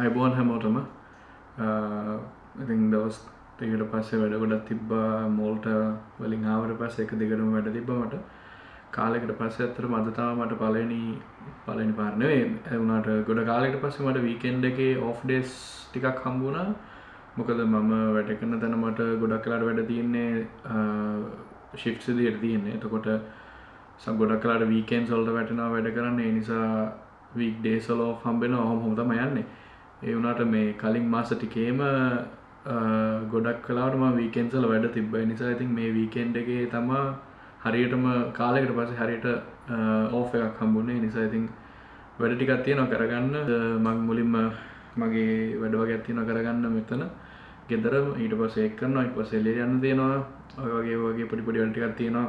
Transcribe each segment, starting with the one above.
අයිබෝන් හැමෝටම ඉතින් දවස් දෙකට පස්සේ වැඩ ගොඩක් තිබ්බා මෝල්ට වලින් ආවට පස්සේ එක දිගටම වැඩ තිබ්බා මට කාලයකට පස්සේ අතරම අද තමයි මට පළවෙනි පාර නෙවෙයි ඒ වුණාට ගොඩ කාලයකට පස්සේ මට වීකෙන්ඩ් එකේ ඔෆ් ඩේස් ටිකක් හම්බ වුණා මොකද මම වැඩ කරන තැන මට ගොඩක් වෙලාට වැඩ තියෙන්නේ ෂිෆ්ට්ස් විදියට තියෙන්නේ එතකොට ගොඩක් වෙලාට වීකෙන්ඩ්ස් වලට වැටෙනවා වැඩ කරන්න ඒ නිසා වීක් ඩේස් වල ඔෆ් හම්බෙනවා ඔහොම තමයි යන්නේ ඒ වුණාට මේ කලින් මාස ටිකේම ගොඩක් කලාවට මම වීකෙන්ඩ්ස් වල වැඩ තිබ්බා. ඒ නිසා ඉතින් මේ වීකෙන්ඩ් එකේ තමයි හරියටම කාලයකට පස්සේ හරියට ඔෆ් එකක් හම්බුනේ. ඒ නිසා ඉතින් වැඩ ටිකක් තියෙනවා කරගන්න. මම මුලින්ම මගේ වැඩ වගේක් තියෙනවා කරගන්න මෙතන. ගෙදර ඊට පස්සේ ඒක කරනවා. ඊට පස්සේ එළියට යන්න තියෙනවා. ඔය වගේ පොඩි වැඩ ටිකක් තියෙනවා.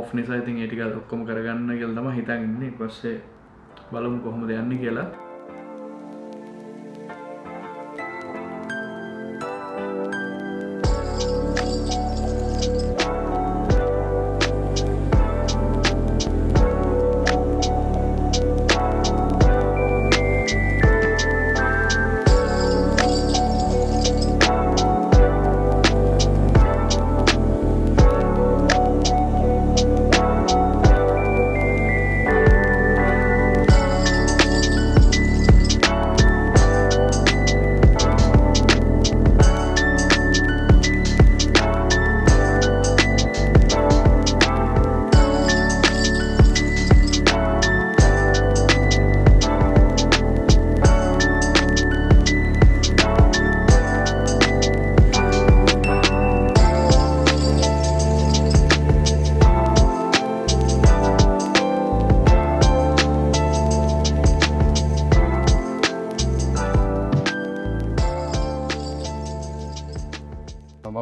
ඔෆ් නිසා ඉතින් ඒ ටික ඔක්කොම කරගන්න කියලා තමයි හිතන් ඉන්නේ. ඊට පස්සේ බලමු කොහොමද යන්නේ කියලා.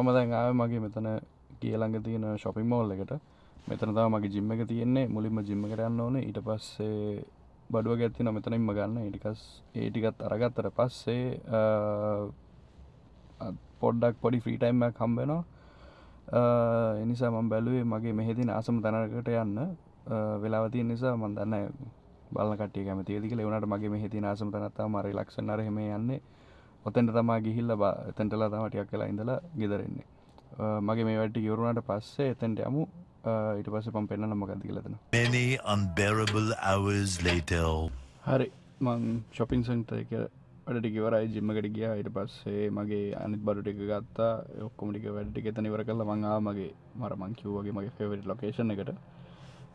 මම දැන් ආවේ මගේ මෙතන ගිය ළඟ තියෙන shopping mall එකට. මෙතන තමයි මගේ gym එක තියෙන්නේ. මුලින්ම gym එකට යන්න ඕනේ. ඊට පස්සේ බඩුවගයක් තියෙනවා මෙතනින්ම ගන්න. ඒ ටිකත් අරගත්තට පස්සේ පොඩ්ඩක් පොඩි free time එකක් හම්බ වෙනවා. ඒ නිසා මම බැලුවේ මගේ මෙහෙ තියෙන ආසම තැනකට යන්න. වෙලාව තියෙන නිසා මම දන්නේ බලන කට්ටිය කැමති වෙයිද කියලා. ඒ වුණාට මගේ මෙහෙ තියෙන ආසම තැනක් තමයි මම රිලැක්ස් වෙන්න අර එහෙම යන්නේ. ඔතෙන්ට තමයි ගිහිල්ලා එතෙන්ටලා තමයි ටිකක් වෙලා ඉඳලා ගෙදර එන්නේ. මගේ මේ වැඩ ටික ඉවරුනාට පස්සේ එතෙන්ට යමු. ඊට පස්සේ මම පෙන්නන්න මොකක්ද කියලා එතන. Many unbearable hours later. හරි මං shopping center එක වැඩ ටික ඉවරයි gym එකට ගියා. ඊට පස්සේ මගේ අනිත් බඩු ටික ගත්තා. ඒ ඔක්කොම ටික වැඩ ටික එතන ඉවර කරලා මං ආවා මං කිව්වා මගේ favorite location එකට.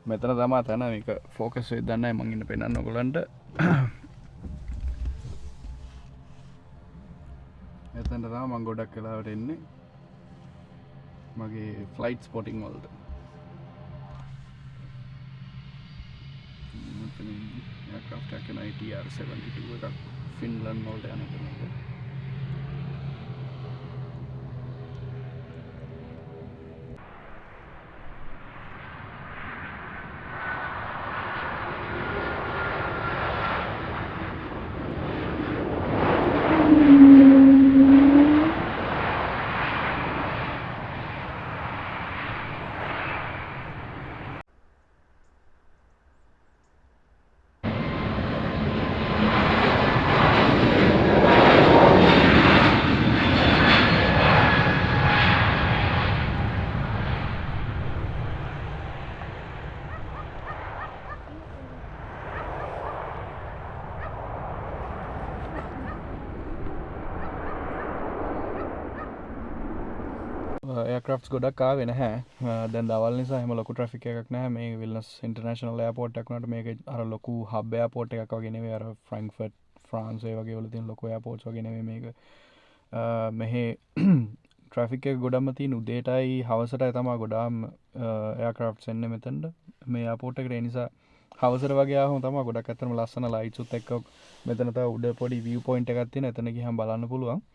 මෙතන තමයි තන මේක focus වෙද්දී දන්නේ මං ඉන්න පෙන්නන්න ඔයගලන්ට. එතනට තමයි මම ගොඩක් වෙලාවට එන්නේ මගේ ෆ්ලයිට් ස්පොටින් වලට. මෙතන එයාක්‍රාෆ්ට් එකක් යන ITR-72 එකක් ෆින්ලන්ඩ් වලට යන කෙනෙක්. එයාක්‍රාෆ්ට්ස් ගොඩක් ආවේ නැහැ. දැන් දවල් නිසා එහෙම ලොකු ට්‍රැෆික් එකක් නැහැ. මේ විල්නස් ඉන්ටර්නැෂනල් එයාපෝට් එකක් වුණාට මේක අර ලොකු හබ් එයාපෝට් එකක් වගේ නෙවෙයි. අර ෆ්‍රැන්ක්ෆර්ට් ෆ්‍රාන්ස් ඒ වගේ වල තියෙන ලොකු එයාපෝට්ස් වගේ නෙවෙයි මේක. මෙහි ට්‍රැෆික් එක ගොඩක්ම තියෙන උදේටයි හවසටයි තමයි ගොඩාක් එයාක්‍රාෆ්ට්ස් එන්නේ මෙතනට. මේ එයාපෝට් එකට ඒ නිසා හවසට වගේ ආවම තමයි ගොඩක් අතරම ලස්සන ලයිට්ස් උත් එක්ක මෙතන තව උඩ පොඩි view point එකක් තියෙන. එතන ගිහම බලන්න පුළුවන්.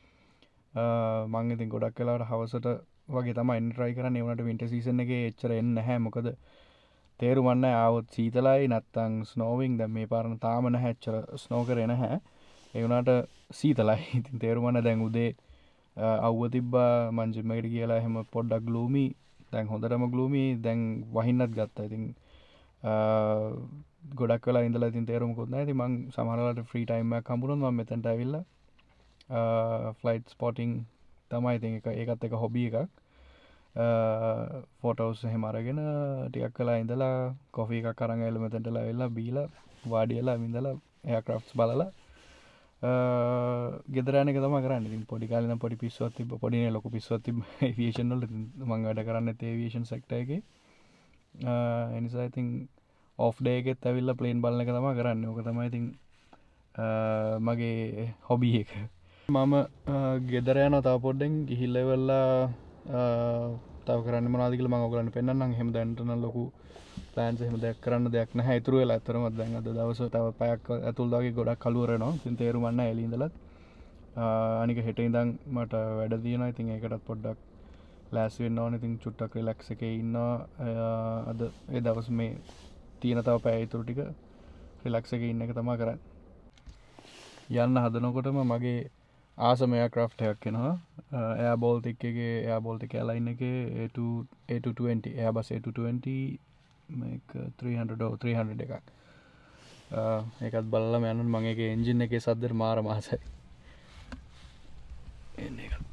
මං ඉතින් ගොඩක් වෙලාවට හවසට වගේ තමයි එන්න try කරන්නේ. ඒ වුණාට winter season එකේ එච්චර එන්නේ නැහැ. මොකද තේරුම් නැහැ ආවොත් සීතලයි නැත්තම් snowing. දැන් මේ පාරන තාම නැහැ එච්චර snow කරේ නැහැ. ඒ වුණාට සීතලයි. ඉතින් තේරුම් නැහැ දැන් උදේ අවුව තිබ්බා මං ජිම් එකට ගිහලා එහෙම පොඩ්ඩක් gloomy. දැන් හොඳටම gloomy. දැන් වහින්නත් ගත්තා. ඉතින් ගොඩක් වෙලා ඉඳලා ඉතින් තේරුමකුත් නැහැ. ඉතින් මං සමහරවිට ෆ්‍රී ටයිම් එකක් හම්බුනොත් මම මෙතනට ඇවිල්ලා ෆ්ලයිට් ස්පොටිං තමයි ඉතින් ඒකත් එක හොබි එකක්. ෆොටෝස් එහෙම අරගෙන ටිකක් වෙලා ඉඳලා කොෆි එකක් අරන් ඇවිල්ලා මෙතනට ඇවිල්ලා බීලා වාඩි වෙලා ඉඳලා එයාක්‍රාෆ්ට්ස් බලලා ගෙදර යන එක තමයි කරන්නේ. ඉතින් පොඩි කාලේ නම් පොඩි පිස්සුවක් තිබ්බ. පොඩි නේ ලොකු පිස්සුවක් තිබ්බ ඒවියේෂන් වල. ඉතින් මම වැඩ කරන්නේත් ඒවියේෂන් සෙක්ටර් එකේ. ඒ නිසා ඉතින් ඔෆ් ඩේ එකෙත් ඇවිල්ලා ප්ලේන් බලන එක තමයි කරන්නේ. ඕක තමයි ඉතින් මගේ හොබි එක. මම ගෙදර යනවා තව පොඩ්ඩෙන් ගිහිල්ලා ඉවරලා තව කරන්න මොනවද කියලා මම ඔයගලන්ට පෙන්නන්නම්. එහෙම දැනට නම් ලොකු ප්ලෑන්ස් එහෙම දෙයක් කරන්න දෙයක් නැහැ. ඉතුරු වෙලා අතරම දැන් අද දවසේ තව පැයක් ඇතුළත වගේ ගොඩක් කලුවර වෙනවා. ඉතින් තේරුම් ගන්න එළි ඉඳලත් අනික හෙට ඉඳන් මට වැඩ තියෙනවා. ඉතින් ඒකටත් පොඩ්ඩක් ලෑස්ති වෙන්න ඕනේ. ඉතින් චුට්ටක් රිලැක්ස් එකේ ඉන්නවා. අද ඒ දවස් මේ තියෙන තව පැය ඉතුරු ටික රිලැක්ස් එකේ ඉන්න එක තමයි කරන්නේ. යන්න හදනකොටම මගේ ආසම එයාක්‍රාෆ්ට් එකක් එනවා. එයා බෝල්ටික් එකේ එයා බෝල්ටික් එයාලයින් එකේ A220 එයාබස් A220 මේක 300 එකක්. ඒකත් බලලා මම යනවා. මම ඒකේ එන්ජින් එකේ සද්දෙට මාර මාසයි. එන්නේ එකක්